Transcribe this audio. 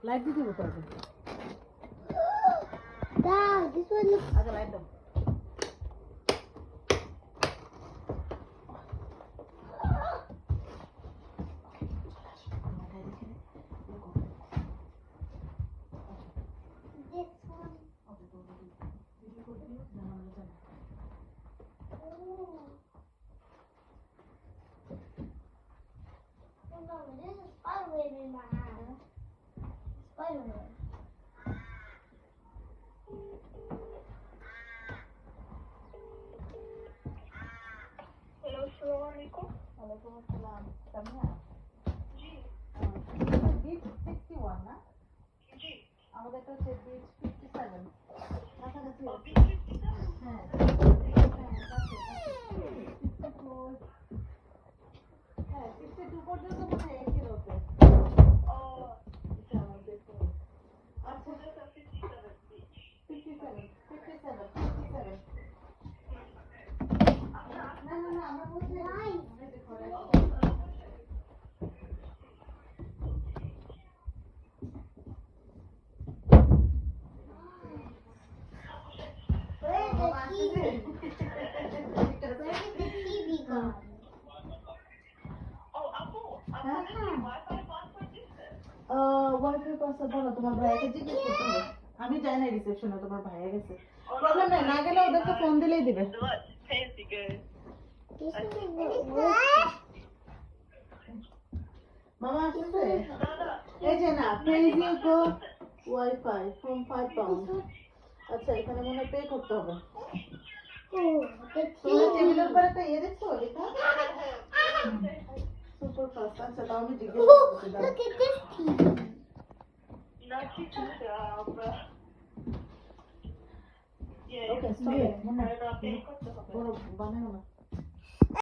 Light দিতে হবে তো Dad, this one looks. আগে লাইট দাও This one. Oh no, there's a spider web in my hand. Spider web. Hello अस्सलाम वालेकुम। ওয়ালাইকুম আসসালাম সামিয়া जी বিট 61 না जी আমাদের একটা হচ্ছে বিট 57 কাছাকাছি अभी হ্যাঁ হ্যাঁ 62 পর্যন্ত মনে হয় একই রকম এটা আমাদের তো আচ্ছা 57 না না না আমরা বলছি Where is the TV? Where did the TV go? Wifi password বলো তোমার ভাইকে জিজ্ঞেস করতে হবে আমি যাই না রিসেপশনে তোমার ভাইয়া গেছে প্রবলেম নাই না গেলে ওদেরকে ফোন দিলেই দিবে fancy good. This is what মামা আসছে এই যে না please you go wifi from 5 pound আচ্ছা এখানে মনে পে করতে হবে Oh, the তোমার TV. টেবিলের উপর একটা ইয়ে দেখছো লেখা সুপার ফাস্ট আচ্ছা তাও আমি জিজ্ঞেস Oh, করতে দাও look at this TV. Not too tough, but yeah. Okay Yeah. Stop মনে I don't think what's the বড় বানাও না